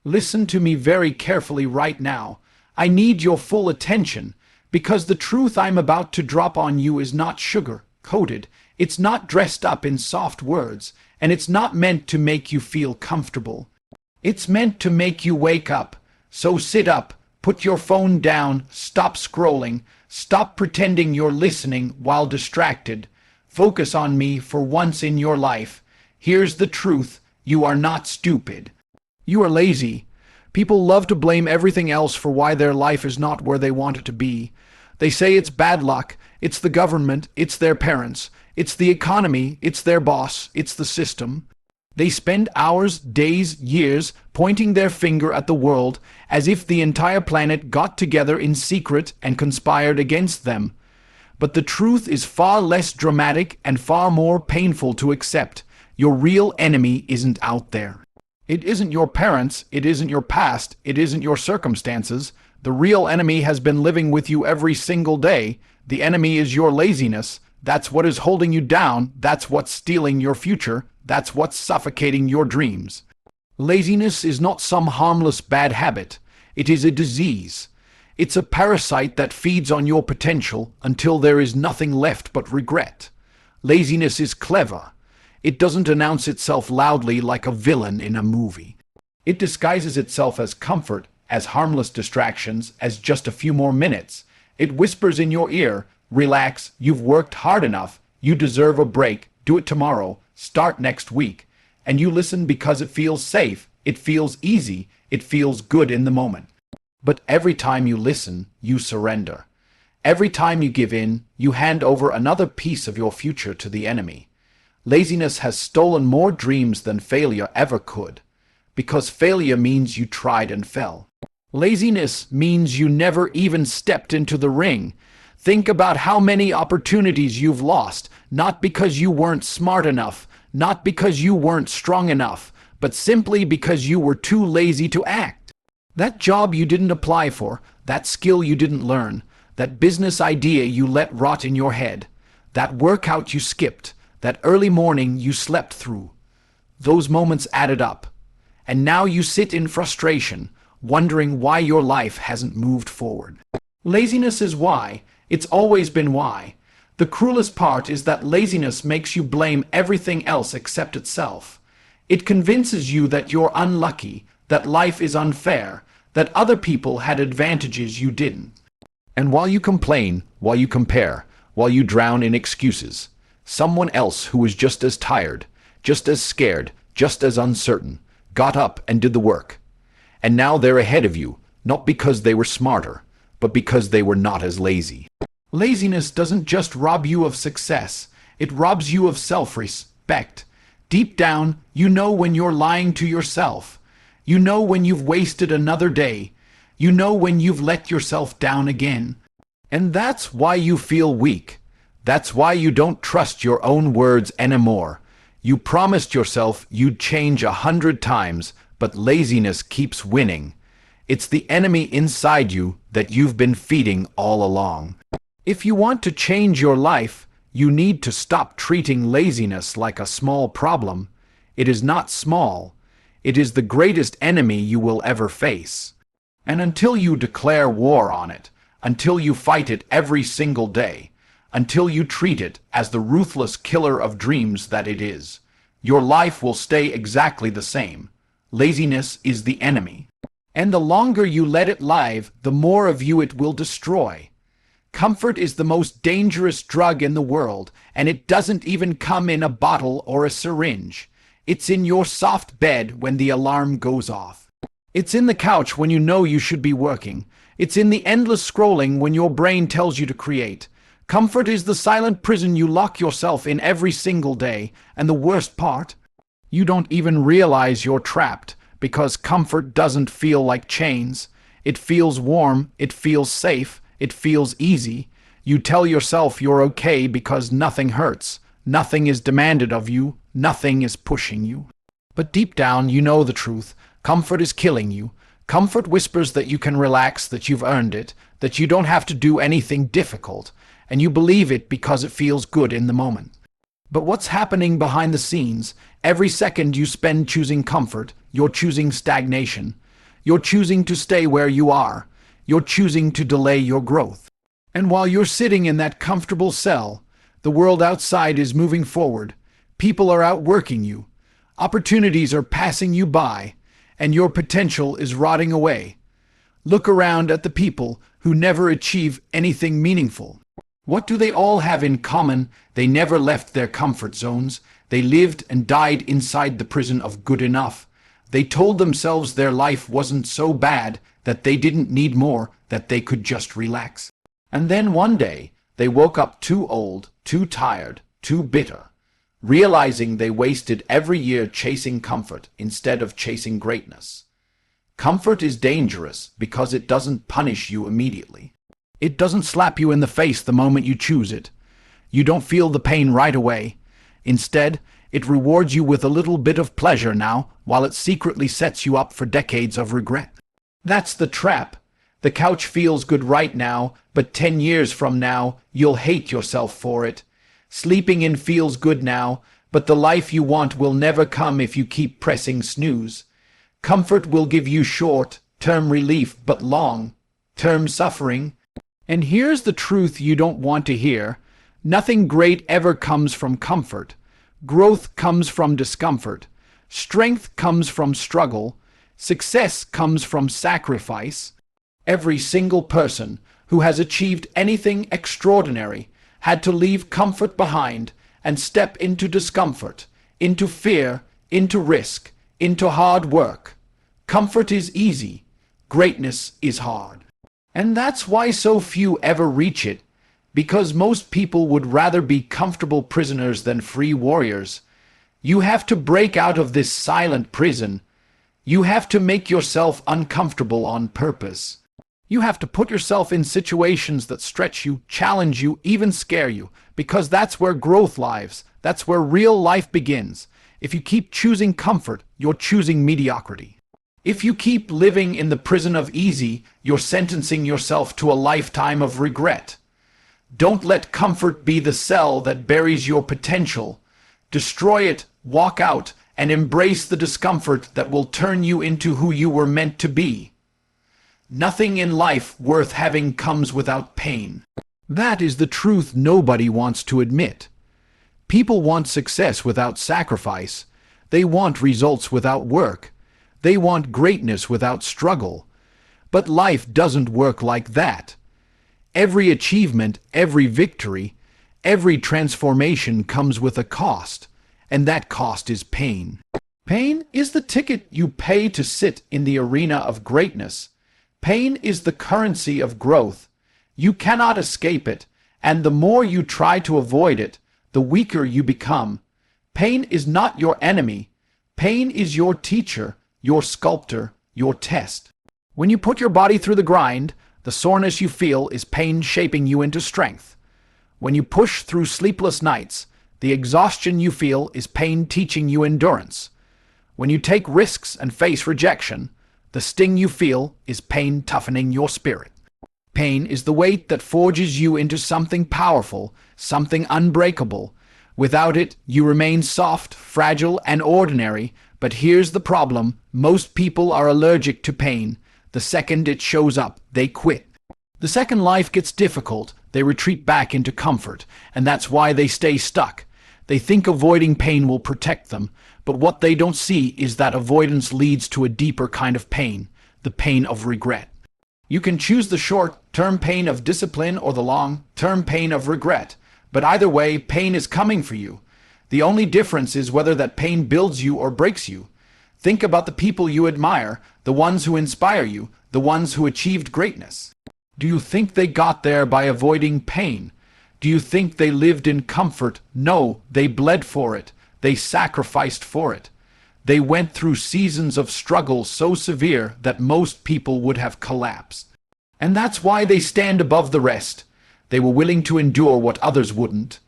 Listen to me very carefully right now. I need your full attention, because the truth I'm about to drop on you is not sugar-coated, it's not dressed up in soft words, and it's not meant to make you feel comfortable. It's meant to make you wake up. So sit up, put your phone down, stop scrolling, stop pretending you're listening while distracted. Focus on me for once in your life. Here's the truth: you are not stupid. You are lazy. People love to blame everything else for why their life is not where they want it to be. They say it's bad luck, it's the government, it's their parents, it's the economy, it's their boss, it's the system. They spend hours, days, years pointing their finger at the world as if the entire planet got together in secret and conspired against them. But the truth is far less dramatic and far more painful to accept. Your real enemy isn't out there. It isn't your parents, it isn't your past, it isn't your circumstances. The real enemy has been living with you every single day. The enemy is your laziness. That's what is holding you down. That's what's stealing your future. That's what's suffocating your dreams. Laziness is not some harmless bad habit. It is a disease. It's a parasite that feeds on your potential until there is nothing left but regret. Laziness is clever. It doesn't announce itself loudly like a villain in a movie. It disguises itself as comfort, as harmless distractions, as just a few more minutes. It whispers in your ear, "Relax, you've worked hard enough, you deserve a break, do it tomorrow, start next week." And you listen because it feels safe, it feels easy, it feels good in the moment. But every time you listen, you surrender. Every time you give in, you hand over another piece of your future to the enemy. Laziness has stolen more dreams than failure ever could, because failure means you tried and fell. Laziness means you never even stepped into the ring. Think about how many opportunities you've lost, not because you weren't smart enough, not because you weren't strong enough, but simply because you were too lazy to act. That job you didn't apply for, that skill you didn't learn, that business idea you let rot in your head, that workout you skipped, that early morning you slept through. Those moments added up. And now you sit in frustration, wondering why your life hasn't moved forward. Laziness is why. It's always been why. The cruelest part is that laziness makes you blame everything else except itself. It convinces you that you're unlucky, that life is unfair, that other people had advantages you didn't. And while you complain, while you compare, while you drown in excuses, someone else who was just as tired, just as scared, just as uncertain, got up and did the work. And now they're ahead of you, not because they were smarter, but because they were not as lazy. Laziness doesn't just rob you of success, it robs you of self-respect. Deep down, you know when you're lying to yourself. You know when you've wasted another day. You know when you've let yourself down again. And that's why you feel weak. That's why you don't trust your own words anymore. You promised yourself you'd change 100 times, but laziness keeps winning. It's the enemy inside you that you've been feeding all along. If you want to change your life, you need to stop treating laziness like a small problem. It is not small. It is the greatest enemy you will ever face. And until you declare war on it, until you fight it every single day, until you treat it as the ruthless killer of dreams that it is, your life will stay exactly the same. Laziness is the enemy. And the longer you let it live, the more of you it will destroy. Comfort is the most dangerous drug in the world, and it doesn't even come in a bottle or a syringe. It's in your soft bed when the alarm goes off. It's in the couch when you know you should be working. It's in the endless scrolling when your brain tells you to create. Comfort is the silent prison you lock yourself in every single day, and the worst part? You don't even realize you're trapped, because comfort doesn't feel like chains. It feels warm, it feels safe, it feels easy. You tell yourself you're okay because nothing hurts, nothing is demanded of you, nothing is pushing you. But deep down you know the truth. Comfort is killing you. Comfort whispers that you can relax, that you've earned it, that you don't have to do anything difficult, and you believe it because it feels good in the moment. But what's happening behind the scenes? Every second you spend choosing comfort, you're choosing stagnation. You're choosing to stay where you are. You're choosing to delay your growth. And while you're sitting in that comfortable cell, the world outside is moving forward. People are outworking you. Opportunities are passing you by, and your potential is rotting away. Look around at the people who never achieve anything meaningful. What do they all have in common? They never left their comfort zones. They lived and died inside the prison of good enough. They told themselves their life wasn't so bad, that they didn't need more, that they could just relax. And then one day, they woke up too old, too tired, too bitter, realizing they wasted every year chasing comfort instead of chasing greatness. Comfort is dangerous because it doesn't punish you immediately. It doesn't slap you in the face the moment you choose it. You don't feel the pain right away. Instead, it rewards you with a little bit of pleasure now, while it secretly sets you up for decades of regret. That's the trap. The couch feels good right now, but 10 years from now, you'll hate yourself for it. Sleeping in feels good now, but the life you want will never come if you keep pressing snooze. Comfort will give you short-term relief, but long-term suffering. And here's the truth you don't want to hear. Nothing great ever comes from comfort. Growth comes from discomfort. Strength comes from struggle. Success comes from sacrifice. Every single person who has achieved anything extraordinary had to leave comfort behind and step into discomfort, into fear, into risk, into hard work. Comfort is easy. Greatness is hard. And that's why so few ever reach it, because most people would rather be comfortable prisoners than free warriors. You have to break out of this silent prison. You have to make yourself uncomfortable on purpose. You have to put yourself in situations that stretch you, challenge you, even scare you, because that's where growth lives. That's where real life begins. If you keep choosing comfort, you're choosing mediocrity. If you keep living in the prison of easy, you're sentencing yourself to a lifetime of regret. Don't let comfort be the cell that buries your potential. Destroy it, walk out, and embrace the discomfort that will turn you into who you were meant to be. Nothing in life worth having comes without pain. That is the truth nobody wants to admit. People want success without sacrifice. They want results without work. They want greatness without struggle. But life doesn't work like that. Every achievement, every victory, every transformation comes with a cost, and that cost is pain. Pain is the ticket you pay to sit in the arena of greatness. Pain is the currency of growth. You cannot escape it, and the more you try to avoid it, the weaker you become. Pain is not your enemy. Pain is your teacher, your sculptor, your test. When you put your body through the grind, the soreness you feel is pain shaping you into strength. When you push through sleepless nights, the exhaustion you feel is pain teaching you endurance. When you take risks and face rejection, the sting you feel is pain toughening your spirit. Pain is the weight that forges you into something powerful, something unbreakable. Without it, you remain soft, fragile, and ordinary. But here's the problem. Most people are allergic to pain. The second it shows up, they quit. The second life gets difficult, they retreat back into comfort, and that's why they stay stuck. They think avoiding pain will protect them, but what they don't see is that avoidance leads to a deeper kind of pain, the pain of regret. You can choose the short-term pain of discipline or the long-term pain of regret, but either way, pain is coming for you. The only difference is whether that pain builds you or breaks you. Think about the people you admire, the ones who inspire you, the ones who achieved greatness. Do you think they got there by avoiding pain? Do you think they lived in comfort? No, they bled for it. They sacrificed for it. They went through seasons of struggle so severe that most people would have collapsed. And that's why they stand above the rest. They were willing to endure what others wouldn't.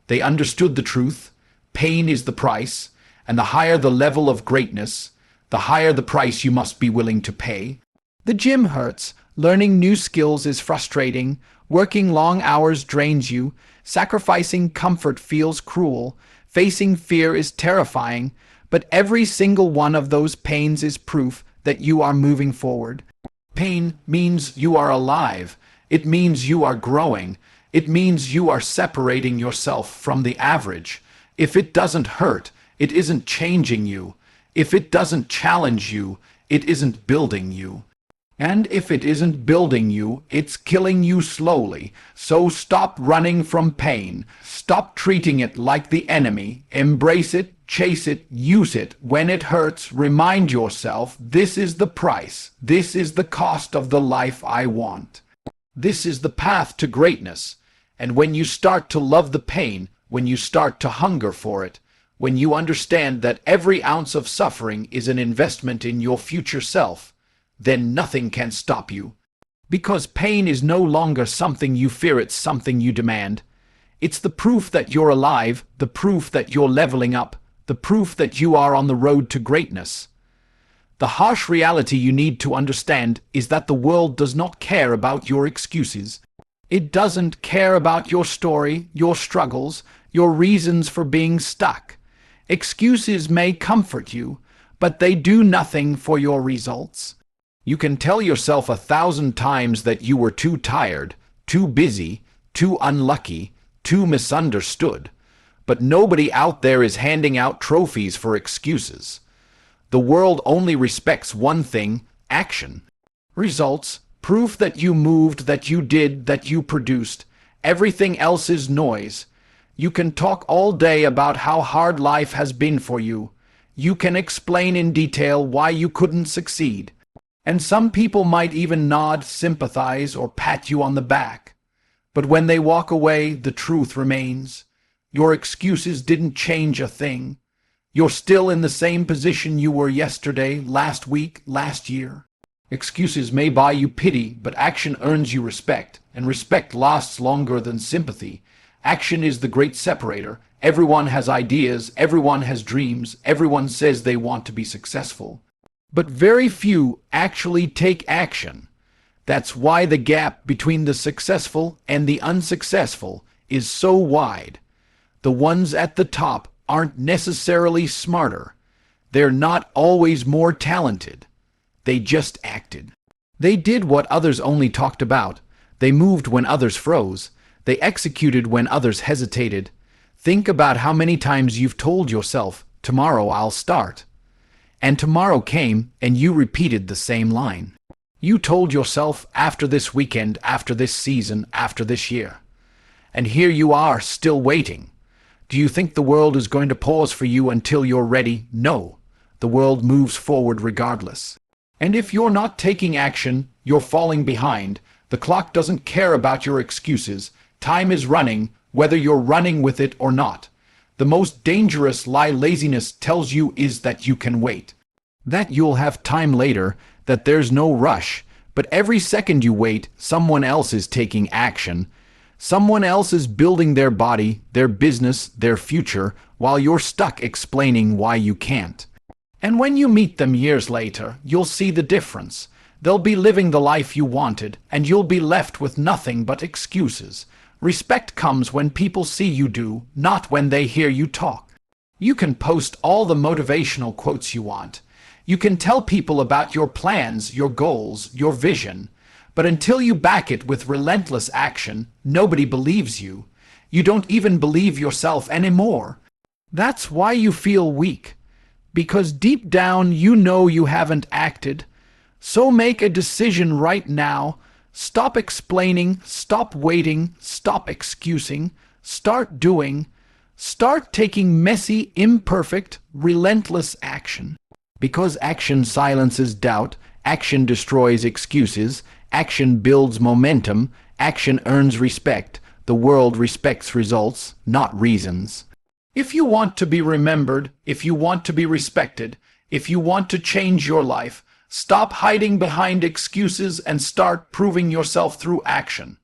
They understood the truth. Pain is the price, and the higher the level of greatness, the higher the price you must be willing to pay. The gym hurts. Learning new skills is frustrating. Working long hours drains you. Sacrificing comfort feels cruel. Facing fear is terrifying. But every single one of those pains is proof that you are moving forward. Pain means you are alive. It means you are growing. It means you are separating yourself from the average. If it doesn't hurt, it isn't changing you. If it doesn't challenge you, it isn't building you. And if it isn't building you, it's killing you slowly. So stop running from pain. Stop treating it like the enemy. Embrace it, chase it, use it. When it hurts, remind yourself, this is the price. This is the cost of the life I want. This is the path to greatness. And when you start to love the pain, when you start to hunger for it, when you understand that every ounce of suffering is an investment in your future self, then nothing can stop you. Because pain is no longer something you fear, it's something you demand. It's the proof that you're alive, the proof that you're leveling up, the proof that you are on the road to greatness. The harsh reality you need to understand is that the world does not care about your excuses. It doesn't care about your story, your struggles, your reasons for being stuck. Excuses may comfort you, but they do nothing for your results. You can tell yourself 1,000 times that you were too tired, too busy, too unlucky, too misunderstood. But nobody out there is handing out trophies for excuses. The world only respects one thing: action. Results, proof that you moved, that you did, that you produced. Everything else is noise. You can talk all day about how hard life has been for you. You can explain in detail why you couldn't succeed. And some people might even nod, sympathize, or pat you on the back. But when they walk away, the truth remains. Your excuses didn't change a thing. You're still in the same position you were yesterday, last week, last year. Excuses may buy you pity, but action earns you respect, and respect lasts longer than sympathy. Action is the great separator. Everyone has ideas, everyone has dreams, everyone says they want to be successful. But very few actually take action. That's why the gap between the successful and the unsuccessful is so wide. The ones at the top aren't necessarily smarter. They're not always more talented. They just acted. They did what others only talked about. They moved when others froze. They executed when others hesitated. Think about how many times you've told yourself, "Tomorrow I'll start." And tomorrow came, and you repeated the same line. You told yourself, "After this weekend, after this season, after this year." And here you are, still waiting. Do you think the world is going to pause for you until you're ready? No. The world moves forward regardless. And if you're not taking action, you're falling behind. The clock doesn't care about your excuses. Time is running, whether you're running with it or not. The most dangerous lie laziness tells you is that you can wait. That you'll have time later, that there's no rush. But every second you wait, someone else is taking action. Someone else is building their body, their business, their future, while you're stuck explaining why you can't. And when you meet them years later, you'll see the difference. They'll be living the life you wanted, and you'll be left with nothing but excuses. Respect comes when people see you do, not when they hear you talk. You can post all the motivational quotes you want. You can tell people about your plans, your goals, your vision. But until you back it with relentless action, nobody believes you. You don't even believe yourself anymore. That's why you feel weak. Because deep down you know you haven't acted. So make a decision right now. Stop explaining, stop waiting, stop excusing, start doing. Start taking messy, imperfect, relentless action. Because action silences doubt, action destroys excuses, action builds momentum, action earns respect. The world respects results, not reasons. If you want to be remembered, if you want to be respected, if you want to change your life, stop hiding behind excuses and start proving yourself through action.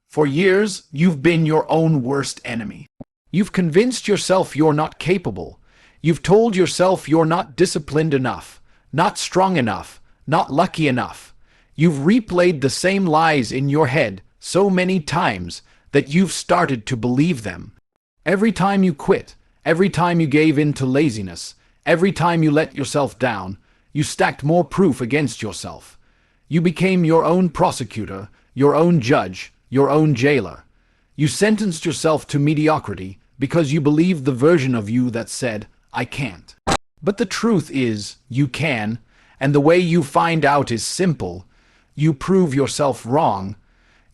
For years, you've been your own worst enemy. You've convinced yourself you're not capable. You've told yourself you're not disciplined enough, not strong enough, not lucky enough. You've replayed the same lies in your head so many times that you've started to believe them. Every time you quit, every time you gave in to laziness, every time you let yourself down, You stacked more proof against yourself. You became your own prosecutor, your own judge, your own jailer. You sentenced yourself to mediocrity because you believed the version of you that said, "I can't." But the truth is, you can, and the way you find out is simple. You prove yourself wrong.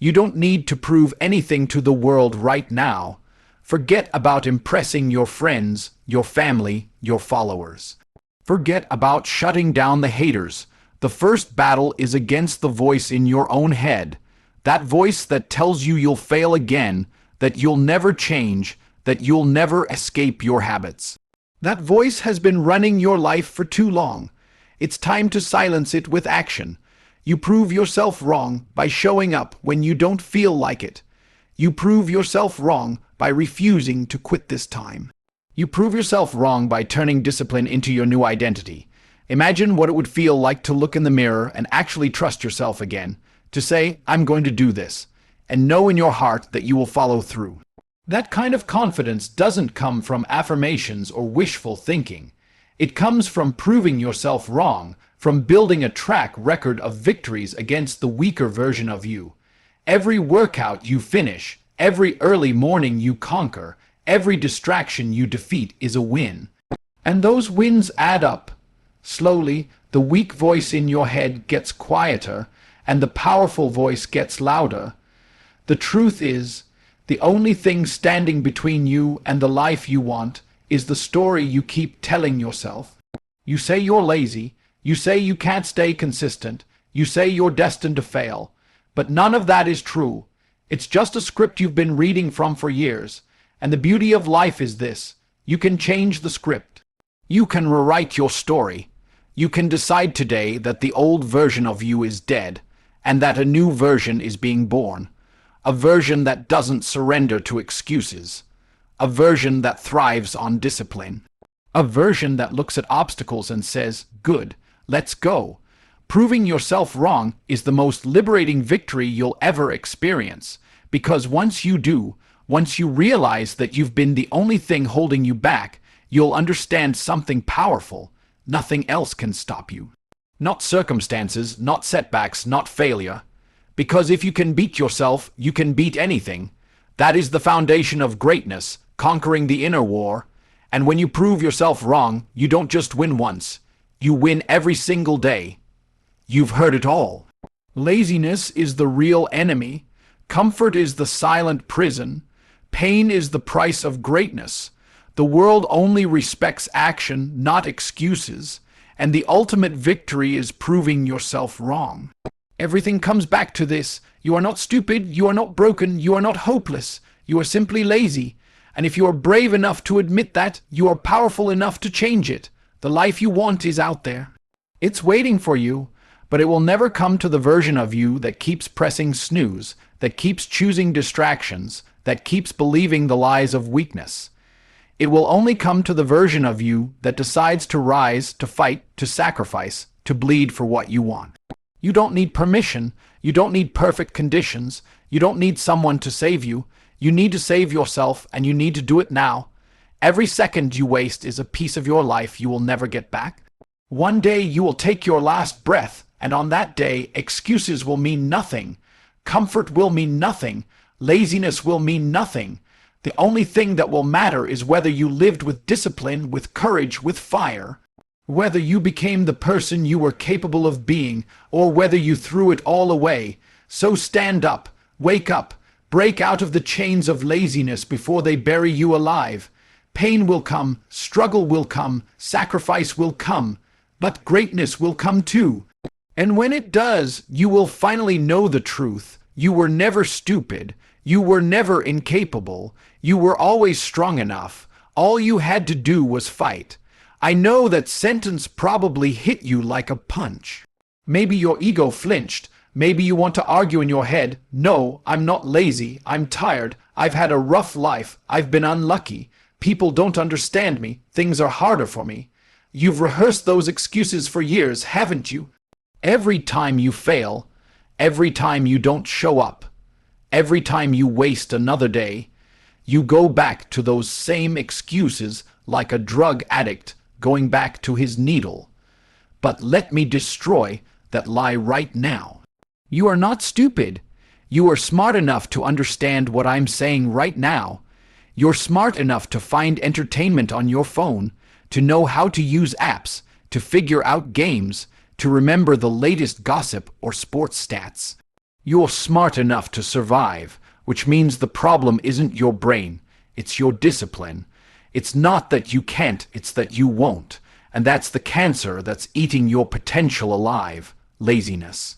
You don't need to prove anything to the world right now. Forget about impressing your friends, your family, your followers. Forget about shutting down the haters. The first battle is against the voice in your own head. That voice that tells you you'll fail again, that you'll never change, that you'll never escape your habits. That voice has been running your life for too long. It's time to silence it with action. You prove yourself wrong by showing up when you don't feel like it. You prove yourself wrong by refusing to quit this time. You prove yourself wrong by turning discipline into your new identity. Imagine what it would feel like to look in the mirror and actually trust yourself again, to say, "I'm going to do this," and know in your heart that you will follow through. That kind of confidence doesn't come from affirmations or wishful thinking. It comes from proving yourself wrong, from building a track record of victories against the weaker version of you. Every workout you finish, every early morning you conquer, every distraction you defeat is a win. And those wins add up. Slowly, the weak voice in your head gets quieter, and the powerful voice gets louder. The truth is, the only thing standing between you and the life you want is the story you keep telling yourself. You say you're lazy, you say you can't stay consistent, you say you're destined to fail, but none of that is true. It's just a script you've been reading from for years, and the beauty of life is this: you can change the script. You can rewrite your story. You can decide today that the old version of you is dead, and that a new version is being born. A version that doesn't surrender to excuses. A version that thrives on discipline. A version that looks at obstacles and says, "Good, let's go." Proving yourself wrong is the most liberating victory you'll ever experience, because once you do, once you realize that you've been the only thing holding you back, you'll understand something powerful. Nothing else can stop you. Not circumstances, not setbacks, not failure. Because if you can beat yourself, you can beat anything. That is the foundation of greatness, conquering the inner war. And when you prove yourself wrong, you don't just win once. You win every single day. You've heard it all. Laziness is the real enemy. Comfort is the silent prison. Pain is the price of greatness. The world only respects action, not excuses. And the ultimate victory is proving yourself wrong. Everything comes back to this. You are not stupid, you are not broken, you are not hopeless. You are simply lazy. And if you are brave enough to admit that, you are powerful enough to change it. The life you want is out there. It's waiting for you, but it will never come to the version of you that keeps pressing snooze, that keeps choosing distractions, that keeps believing the lies of weakness. It will only come to the version of you that decides to rise, to fight, to sacrifice, to bleed for what you want. You don't need permission. You don't need perfect conditions. You don't need someone to save you. You need to save yourself, and you need to do it now. Every second you waste is a piece of your life you will never get back. One day you will take your last breath, and on that day, excuses will mean nothing. Comfort will mean nothing. Laziness will mean nothing. The only thing that will matter is whether you lived with discipline, with courage, with fire. Whether you became the person you were capable of being, or whether you threw it all away. So stand up, wake up, break out of the chains of laziness before they bury you alive. Pain will come, struggle will come, sacrifice will come, but greatness will come too. And when it does, you will finally know the truth. You were never stupid. You were never incapable. You were always strong enough. All you had to do was fight. I know that sentence probably hit you like a punch. Maybe your ego flinched. Maybe you want to argue in your head, "No, I'm not lazy. I'm tired. I've had a rough life. I've been unlucky. People don't understand me. Things are harder for me." You've rehearsed those excuses for years, haven't you? Every time you fail, every time you don't show up, every time you waste another day, you go back to those same excuses like a drug addict going back to his needle. But let me destroy that lie right now. You are not stupid. You are smart enough to understand what I'm saying right now. You're smart enough to find entertainment on your phone, to know how to use apps, to figure out games, to remember the latest gossip or sports stats. You're smart enough to survive, which means the problem isn't your brain, it's your discipline. It's not that you can't, it's that you won't. And that's the cancer that's eating your potential alive: laziness.